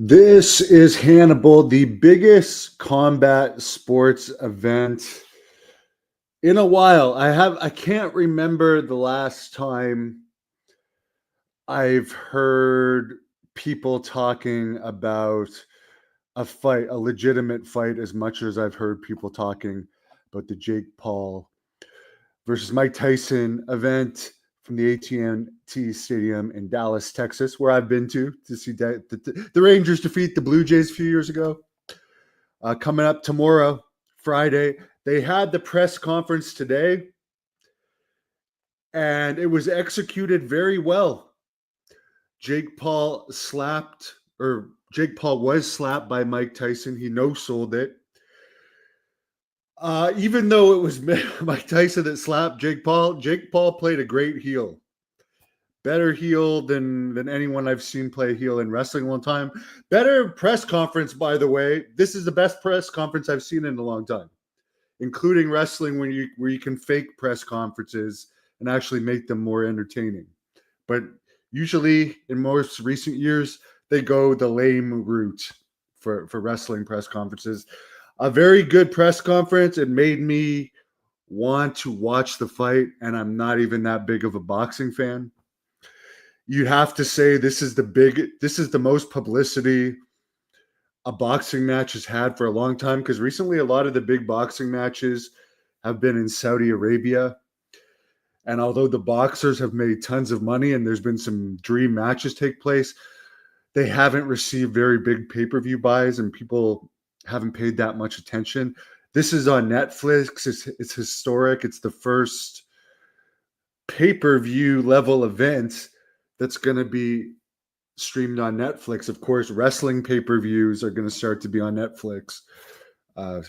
This is Hannibal, the biggest combat sports event in a while. I can't remember the last time I've heard people talking about a fight, a legitimate fight, as much as I've heard people talking about the Jake Paul versus Mike Tyson event from the AT&T Stadium in Dallas, Texas, where I've been to see the Rangers defeat the Blue Jays a few years ago. Coming up tomorrow, Friday, they had the press conference today, and it was executed very well. Jake Paul Jake Paul was slapped by Mike Tyson. He no-sold it. Even though it was Mike Tyson that slapped Jake Paul played a great heel. Better heel than anyone I've seen play heel in wrestling in a long time. Better press conference, by the way. This is the best press conference I've seen in a long time, including wrestling where you can fake press conferences and actually make them more entertaining. But usually in most recent years, they go the lame route for wrestling press conferences. A very good press conference. It made me want to watch the fight, and I'm not even that big of a boxing fan. You have to say this is the most publicity a boxing match has had for a long time, because recently a lot of the big boxing matches have been in Saudi Arabia. And although the boxers have made tons of money and there's been some dream matches take place, they haven't received very big pay-per-view buys and people haven't paid that much attention. This is on Netflix. It's historic. It's the first pay-per-view level event that's going to be streamed on Netflix. Of course, wrestling pay-per-views are going to start to be on Netflix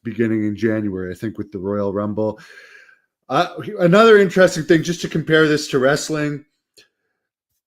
beginning in January, I think, with the Royal Rumble. Another interesting thing, just to compare this to wrestling,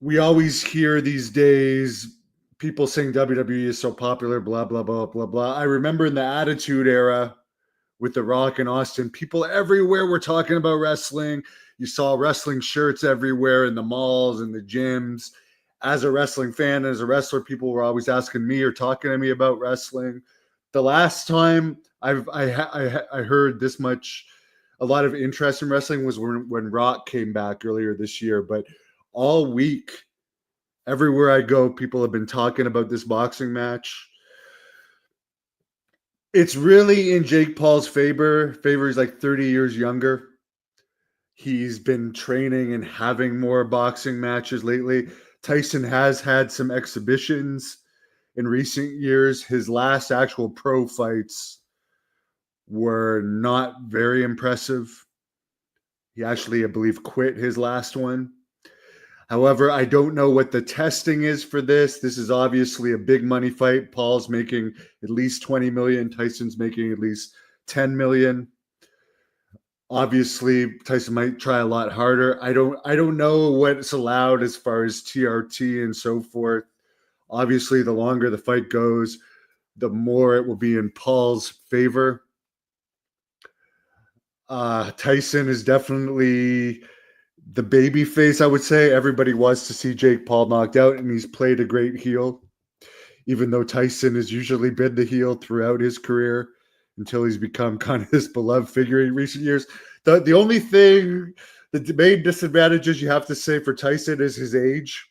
we always hear these days people saying WWE is so popular, blah, blah, blah, blah, blah. I remember in the Attitude Era with The Rock and Austin, people everywhere were talking about wrestling. You saw wrestling shirts everywhere in the malls and the gyms. As a wrestling fan, as a wrestler, people were always asking me or talking to me about wrestling. The last time I heard this much, a lot of interest in wrestling was when Rock came back earlier this year. But all week, everywhere I go, people have been talking about this boxing match. It's really in Jake Paul's favor. He's like 30 years younger. He's been training and having more boxing matches lately. Tyson has had some exhibitions in recent years. His last actual pro fights were not very impressive. He actually, I believe, quit his last one. However, I don't know what the testing is for this. This is obviously a big money fight. Paul's making at least 20 million. Tyson's making at least 10 million. Obviously, Tyson might try a lot harder. I don't know what's allowed as far as TRT and so forth. Obviously, the longer the fight goes, the more it will be in Paul's favor. Tyson is definitely the baby face, I would say. Everybody wants to see Jake Paul knocked out, and he's played a great heel, even though Tyson has usually been the heel throughout his career until he's become kind of this beloved figure in recent years. The only thing, the main disadvantages you have to say for Tyson is his age,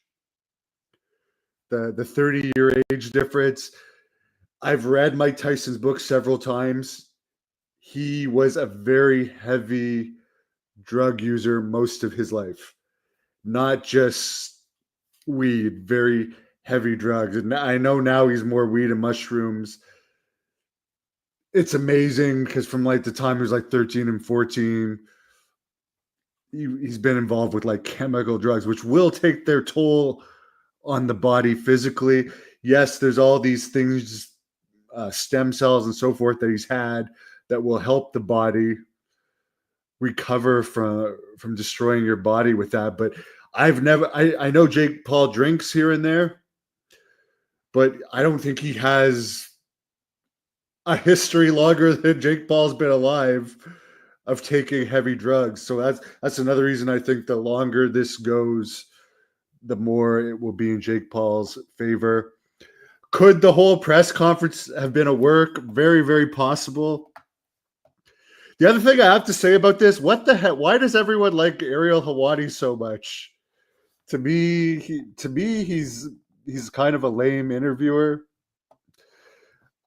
the 30-year age difference. I've read Mike Tyson's book several times. He was a very heavy drug user most of his life, not just weed, very heavy drugs. And I know now he's more weed and mushrooms. It's amazing because from like the time he was like 13 and 14, he's been involved with like chemical drugs, which will take their toll on the body physically. Yes, there's all these things, stem cells and so forth that he's had that will help the body recover from destroying your body with that. But I know Jake Paul drinks here and there, but I don't think he has a history longer than Jake Paul's been alive of taking heavy drugs. So that's another reason I think the longer this goes, the more it will be in Jake Paul's favor. Could the whole press conference have been a work? Very, very possible. The other thing I have to say about this, what the heck? Why does everyone like Ariel Hawani so much? To me, he's kind of a lame interviewer.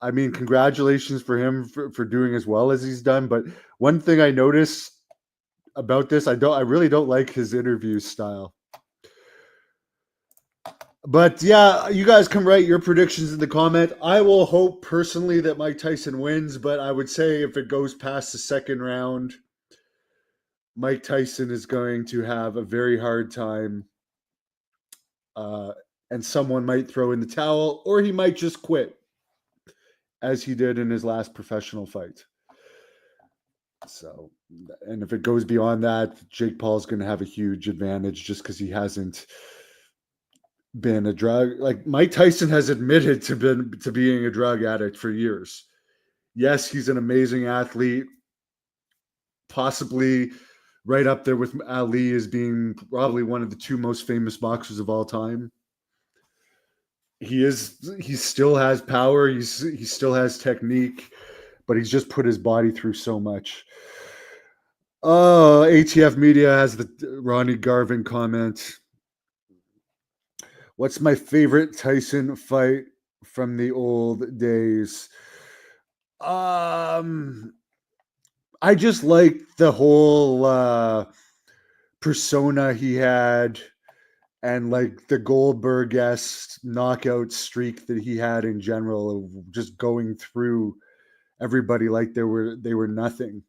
I mean, congratulations for him for doing as well as he's done. But one thing I noticed about this, I really don't like his interview style. But yeah, you guys can write your predictions in the comment. I will hope personally that Mike Tyson wins, but I would say if it goes past the second round, Mike Tyson is going to have a very hard time, uh, and someone might throw in the towel, or he might just quit, as he did in his last professional fight. So, and if it goes beyond that, Jake Paul's going to have a huge advantage just because he hasn't been a drug, like Mike Tyson has admitted to being a drug addict for years. Yes, he's an amazing athlete, possibly right up there with Ali as being probably one of the two most famous boxers of all time. He still has power, he still has technique, but he's just put his body through so much. ATF Media has the Ronnie Garvin comment. What's my favorite Tyson fight from the old days? I just like the whole persona he had, and like the Goldberg-esque knockout streak that he had in general of just going through everybody like they were nothing.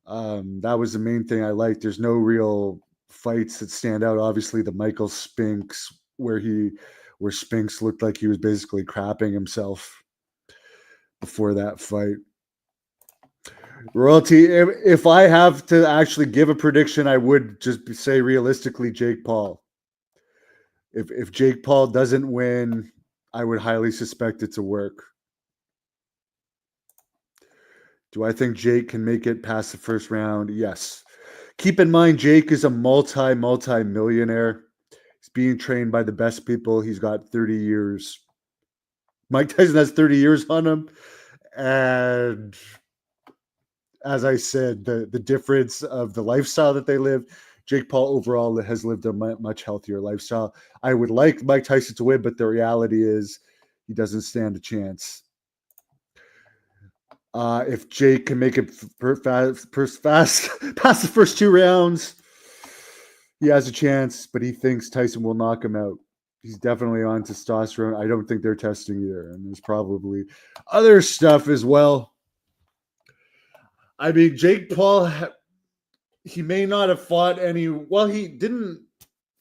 That was the main thing I liked. There's no real fights that stand out. Obviously, the Michael Spinks where Spinks looked like he was basically crapping himself before that fight. Royalty, if I have to actually give a prediction, I would just say realistically Jake Paul. If Jake Paul doesn't win, I would highly suspect it to work. Do I think Jake can make it past the first round? Yes. Keep in mind, Jake is a multi-millionaire. He's being trained by the best people. He's got 30 years. Mike Tyson has 30 years on him. And as I said, the difference of the lifestyle that they live, Jake Paul overall has lived a much healthier lifestyle. I would like Mike Tyson to win, but the reality is he doesn't stand a chance. If Jake can make it fast past the first two rounds, he has a chance, but he thinks Tyson will knock him out. He's definitely on testosterone. I don't think they're testing either, and there's probably other stuff as well. I mean, Jake Paul, he may not have fought any. Well, he didn't.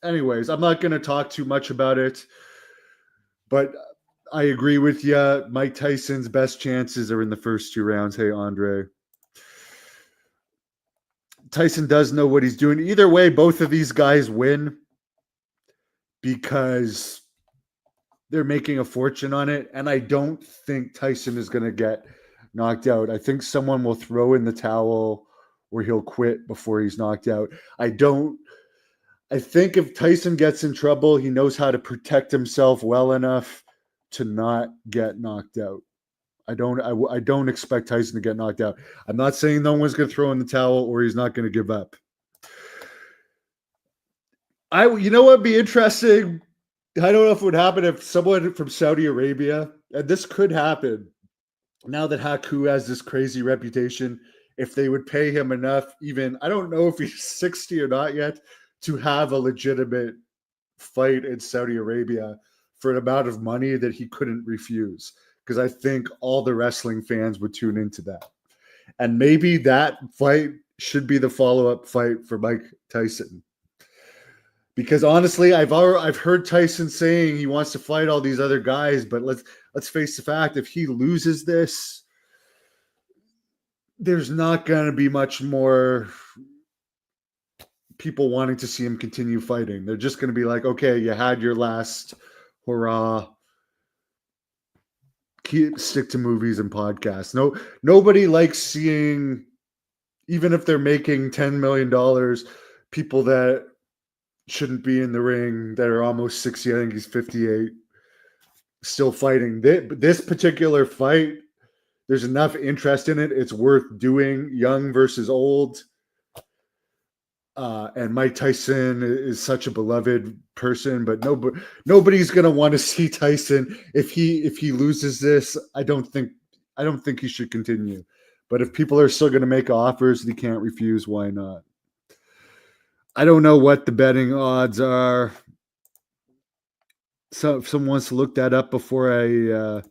Anyways, I'm not going to talk too much about it, but I agree with you. Mike Tyson's best chances are in the first two rounds. Hey, Andre. Tyson does know what he's doing. Either way, both of these guys win because they're making a fortune on it. And I don't think Tyson is going to get knocked out. I think someone will throw in the towel or he'll quit before he's knocked out. I think if Tyson gets in trouble, he knows how to protect himself well enough to not get knocked out. I don't expect Tyson to get knocked out. I'm not saying no one's going to throw in the towel or he's not going to give up. You know what would be interesting? I don't know if it would happen if someone from Saudi Arabia, and this could happen now that Haku has this crazy reputation, if they would pay him enough, even, I don't know if he's 60 or not yet, to have a legitimate fight in Saudi Arabia for an amount of money that he couldn't refuse. Because I think all the wrestling fans would tune into that. And maybe that fight should be the follow-up fight for Mike Tyson. Because honestly, I've heard Tyson saying he wants to fight all these other guys, but let's face the fact, if he loses this, there's not going to be much more people wanting to see him continue fighting. They're just going to be like, okay, you had your last hurrah. Stick to movies and podcasts. Nobody likes seeing, even if they're making $10 million, people that shouldn't be in the ring that are almost 60. I think he's 58. still fighting. This particular fight, there's enough interest in it. It's worth doing. Young versus old. And Mike Tyson is such a beloved person, but nobody's gonna want to see Tyson if he loses this. I don't think he should continue. But if people are still gonna make offers that he can't refuse, why not? I don't know what the betting odds are. So if someone wants to look that up before I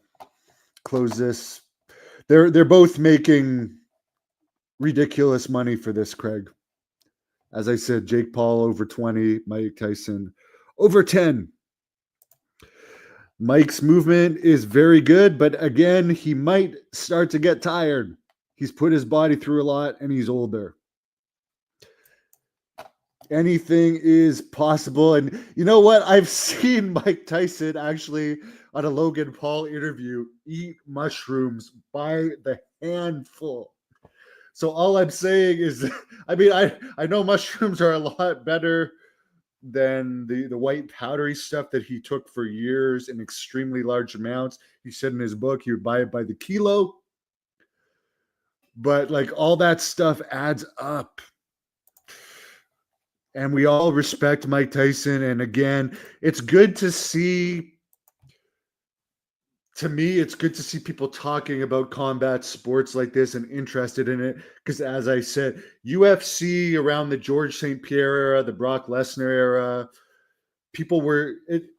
close this, they're both making ridiculous money for this, Craig. As I said, Jake Paul over 20, Mike Tyson over 10. Mike's movement is very good, but again, he might start to get tired. He's put his body through a lot and he's older. Anything is possible. And you know what? I've seen Mike Tyson actually on a Logan Paul interview eat mushrooms by the handful. So all I'm saying is, I mean, I know mushrooms are a lot better than the white powdery stuff that he took for years in extremely large amounts. He said in his book he would buy it by the kilo. But like all that stuff adds up. And we all respect Mike Tyson. And again, it's good to see. To me, it's good to see people talking about combat sports like this and interested in it. Because as I said, UFC around the George St. Pierre era, the Brock Lesnar era, people were,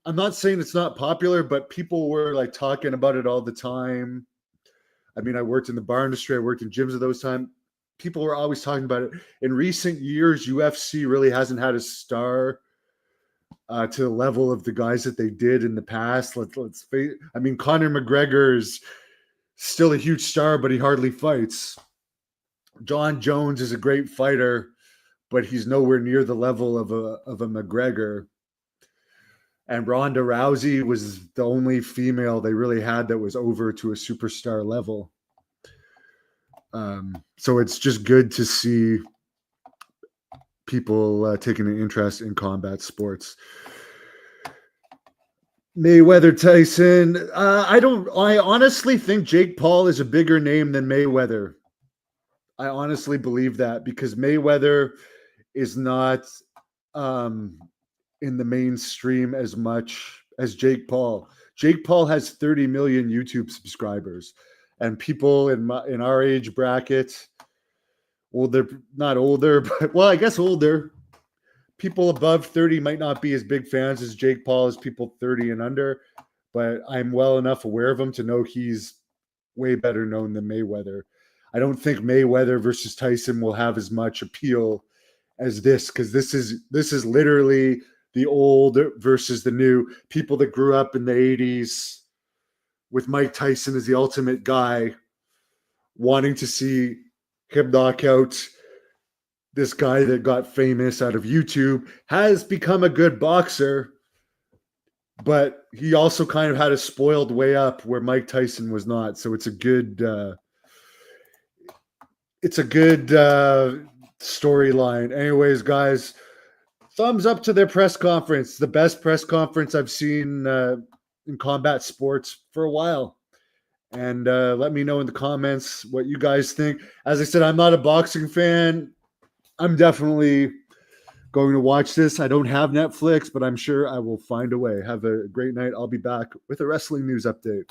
I'm not saying it's not popular, but people were like talking about it all the time. I mean, I worked in the bar industry. I worked in gyms at those times. People were always talking about it. In recent years, UFC really hasn't had a star to the level of the guys that they did in the past. Let's face. I mean, Conor McGregor is still a huge star, but he hardly fights. John Jones is a great fighter, but he's nowhere near the level of a McGregor. And Ronda Rousey was the only female they really had that was over to a superstar level. So it's just good to see people taking an interest in combat sports. Mayweather Tyson. I honestly think Jake Paul is a bigger name than Mayweather. I honestly believe that because Mayweather is not in the mainstream as much as Jake Paul. Jake Paul has 30 million YouTube subscribers, and people in our age bracket, well, they're not older, but well, I guess older. People above 30 might not be as big fans as Jake Paul as people 30 and under, but I'm well enough aware of him to know he's way better known than Mayweather. I don't think Mayweather versus Tyson will have as much appeal as this, because this is literally the old versus the new. People that grew up in the 80s with Mike Tyson as the ultimate guy, wanting to see him knock out this guy that got famous out of YouTube, has become a good boxer, but he also kind of had a spoiled way up where Mike Tyson was not. So it's a good storyline. Anyways, guys, thumbs up to their press conference. The best press conference I've seen in combat sports for a while. And let me know in the comments what you guys think. As I said, I'm not a boxing fan. I'm definitely going to watch this. I don't have Netflix, but I'm sure I will find a way. Have a great night. I'll be back with a wrestling news update.